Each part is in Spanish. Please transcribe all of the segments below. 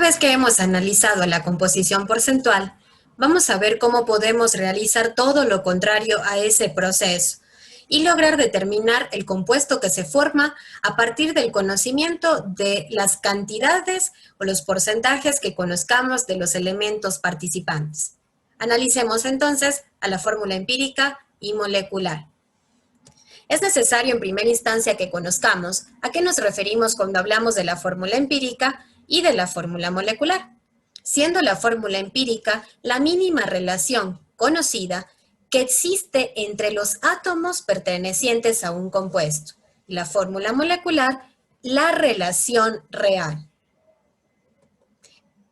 vez que hemos analizado la composición porcentual, vamos a ver cómo podemos realizar todo lo contrario a ese proceso y lograr determinar el compuesto que se forma a partir del conocimiento de las cantidades o los porcentajes que conozcamos de los elementos participantes. Analicemos entonces a la fórmula empírica y molecular. Es necesario en primera instancia que conozcamos a qué nos referimos cuando hablamos de la fórmula empírica y de la fórmula molecular, siendo la fórmula empírica la mínima relación conocida que existe entre los átomos pertenecientes a un compuesto, y la fórmula molecular, la relación real.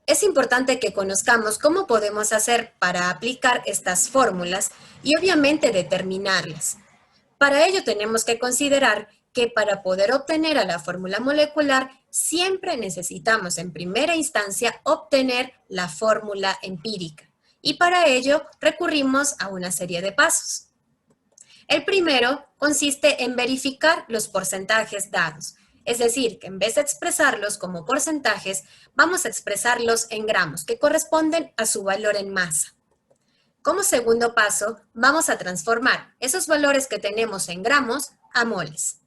Es importante que conozcamos cómo podemos hacer para aplicar estas fórmulas y obviamente determinarlas. Para ello tenemos que considerar que para poder obtener a la fórmula molecular siempre necesitamos en primera instancia obtener la fórmula empírica y para ello recurrimos a una serie de pasos. El primero consiste en verificar los porcentajes dados, es decir, que en vez de expresarlos como porcentajes, vamos a expresarlos en gramos, que corresponden a su valor en masa. Como segundo paso, vamos a transformar esos valores que tenemos en gramos a moles.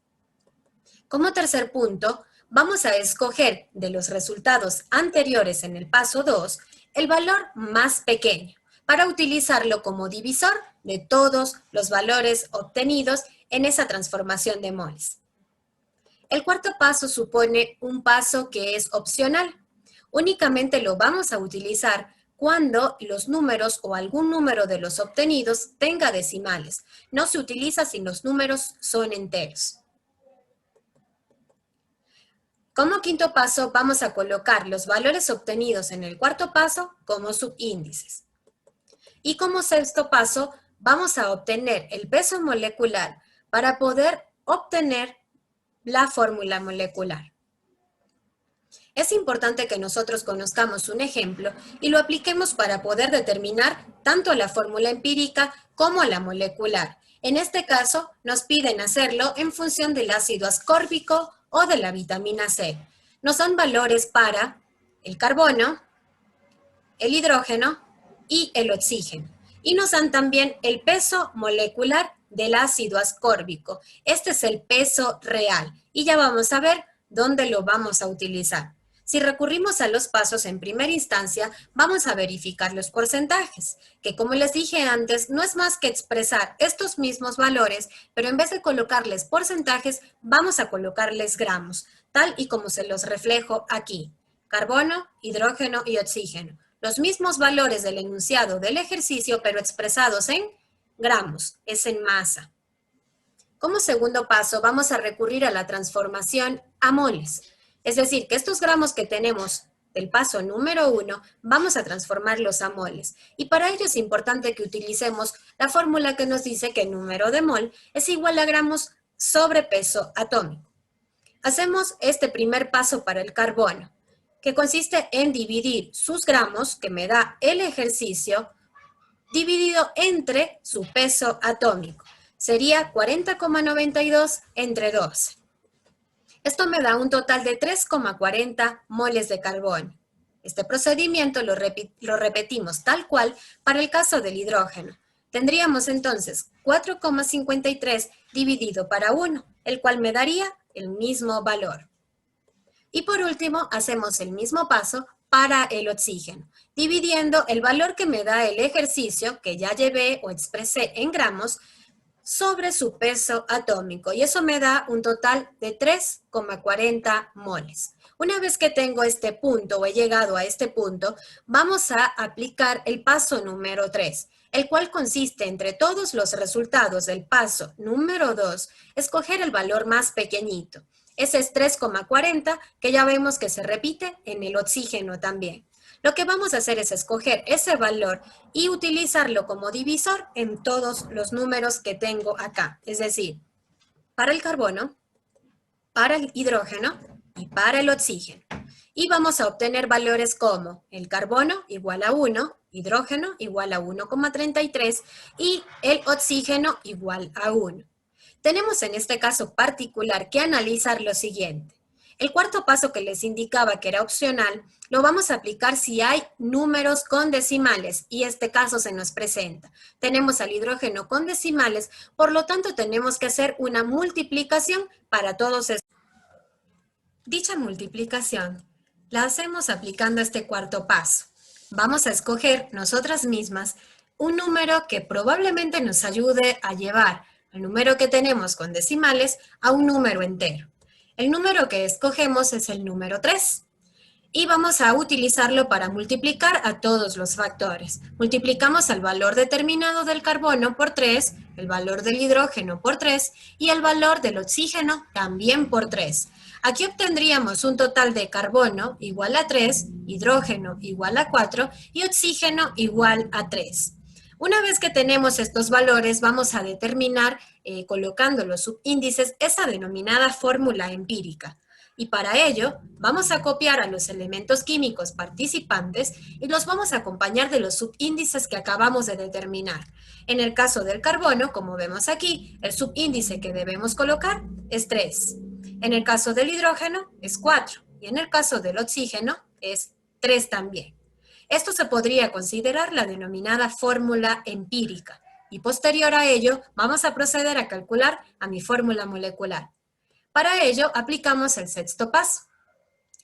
Como tercer punto, vamos a escoger de los resultados anteriores en el paso 2 el valor más pequeño para utilizarlo como divisor de todos los valores obtenidos en esa transformación de moles. El cuarto paso supone un paso que es opcional. Únicamente lo vamos a utilizar cuando los números o algún número de los obtenidos tenga decimales. No se utiliza si los números son enteros. Como quinto paso, vamos a colocar los valores obtenidos en el cuarto paso como subíndices. Y como sexto paso, vamos a obtener el peso molecular para poder obtener la fórmula molecular. Es importante que nosotros conozcamos un ejemplo y lo apliquemos para poder determinar tanto la fórmula empírica como la molecular. En este caso, nos piden hacerlo en función del ácido ascórbico o de la vitamina C. Nos dan valores para el carbono, el hidrógeno y el oxígeno. Y nos dan también el peso molecular del ácido ascórbico. Este es el peso real y ya vamos a ver dónde lo vamos a utilizar. Si recurrimos a los pasos en primera instancia, vamos a verificar los porcentajes, que como les dije antes, no es más que expresar estos mismos valores, pero en vez de colocarles porcentajes, vamos a colocarles gramos, tal y como se los reflejo aquí. Carbono, hidrógeno y oxígeno. Los mismos valores del enunciado del ejercicio, pero expresados en gramos, es en masa. Como segundo paso, vamos a recurrir a la transformación a moles. Es decir, que estos gramos que tenemos del paso número 1, vamos a transformarlos a moles. Y para ello es importante que utilicemos la fórmula que nos dice que el número de mol es igual a gramos sobre peso atómico. Hacemos este primer paso para el carbono, que consiste en dividir sus gramos, que me da el ejercicio, dividido entre su peso atómico. Sería 40,92 entre 12. Esto me da un total de 3,40 moles de carbono. Este procedimiento lo repetimos tal cual para el caso del hidrógeno. Tendríamos entonces 4,53 dividido para 1, el cual me daría el mismo valor. Y por último, hacemos el mismo paso para el oxígeno, dividiendo el valor que me da el ejercicio, que ya llevé o expresé en gramos, sobre su peso atómico, y eso me da un total de 3,40 moles. Una vez que tengo este punto o he llegado a este punto, vamos a aplicar el paso número 3, el cual consiste entre todos los resultados del paso número 2, escoger el valor más pequeñito. Ese es 3,40, que ya vemos que se repite en el oxígeno también. Lo que vamos a hacer es escoger ese valor y utilizarlo como divisor en todos los números que tengo acá. Es decir, para el carbono, para el hidrógeno y para el oxígeno. Y vamos a obtener valores como el carbono igual a 1, hidrógeno igual a 1,33 y el oxígeno igual a 1. Tenemos en este caso particular que analizar lo siguiente. El cuarto paso que les indicaba que era opcional, lo vamos a aplicar si hay números con decimales, y este caso se nos presenta. Tenemos al hidrógeno con decimales, por lo tanto tenemos que hacer una multiplicación para todos estos. Dicha multiplicación la hacemos aplicando este cuarto paso. Vamos a escoger nosotras mismas un número que probablemente nos ayude a llevar el número que tenemos con decimales a un número entero. El número que escogemos es el número 3 y vamos a utilizarlo para multiplicar a todos los factores. Multiplicamos el valor determinado del carbono por 3, el valor del hidrógeno por 3 y el valor del oxígeno también por 3. Aquí obtendríamos un total de carbono igual a 3, hidrógeno igual a 4 y oxígeno igual a 3. Una vez que tenemos estos valores, vamos a determinar, colocando los subíndices, esa denominada fórmula empírica. Y para ello, vamos a copiar a los elementos químicos participantes y los vamos a acompañar de los subíndices que acabamos de determinar. En el caso del carbono, como vemos aquí, el subíndice que debemos colocar es 3. En el caso del hidrógeno es 4. Y en el caso del oxígeno es 3 también. Esto se podría considerar la denominada fórmula empírica. Y posterior a ello, vamos a proceder a calcular a mi fórmula molecular. Para ello, aplicamos el sexto paso,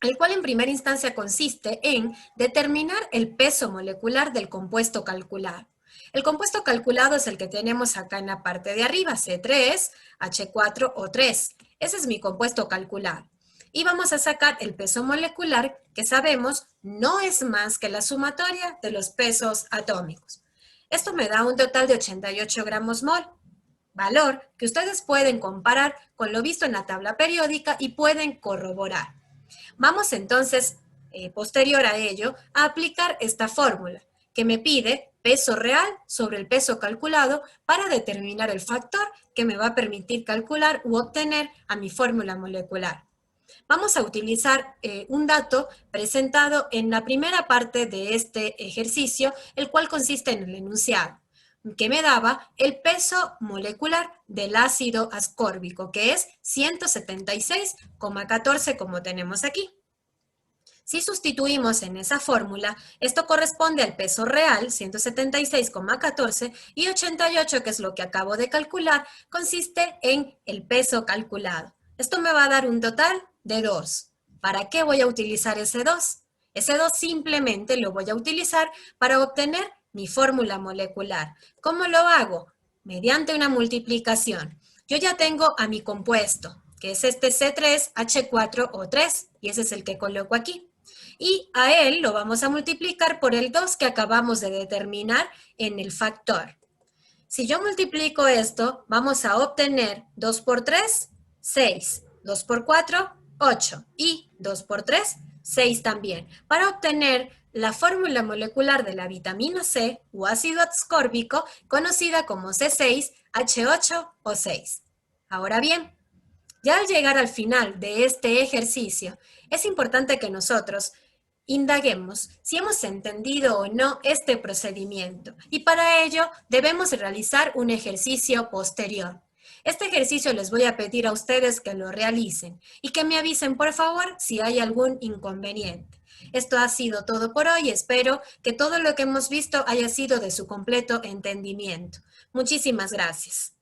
el cual en primera instancia consiste en determinar el peso molecular del compuesto calculado. El compuesto calculado es el que tenemos acá en la parte de arriba, C3H4O3. Ese es mi compuesto calculado. Y vamos a sacar el peso molecular, que sabemos no es más que la sumatoria de los pesos atómicos. Esto me da un total de 88 gramos mol. Valor que ustedes pueden comparar con lo visto en la tabla periódica y pueden corroborar. Vamos entonces, posterior a ello, a aplicar esta fórmula que me pide peso real sobre el peso calculado para determinar el factor que me va a permitir calcular u obtener a mi fórmula molecular. Vamos a utilizar un dato presentado en la primera parte de este ejercicio, el cual consiste en el enunciado, que me daba el peso molecular del ácido ascórbico, que es 176,14 como tenemos aquí. Si sustituimos en esa fórmula, esto corresponde al peso real, 176,14, y 88, que es lo que acabo de calcular, consiste en el peso calculado. Esto me va a dar un total de 2. ¿Para qué voy a utilizar ese 2? Ese 2 simplemente lo voy a utilizar para obtener mi fórmula molecular. ¿Cómo lo hago? Mediante una multiplicación. Yo ya tengo a mi compuesto, que es este C3H4O3, y ese es el que coloco aquí. Y a él lo vamos a multiplicar por el 2 que acabamos de determinar en el factor. Si yo multiplico esto, vamos a obtener 2 por 3, 6. 2 por 4, 8. Y 2 por 3, 6 también. Para obtener la fórmula molecular de la vitamina C o ácido ascórbico, conocida como C6H8O6. Ahora bien, ya al llegar al final de este ejercicio, es importante que nosotros indaguemos si hemos entendido o no este procedimiento, y para ello debemos realizar un ejercicio posterior. Este ejercicio les voy a pedir a ustedes que lo realicen y que me avisen por favor si hay algún inconveniente. Esto ha sido todo por hoy. Espero que todo lo que hemos visto haya sido de su completo entendimiento. Muchísimas gracias.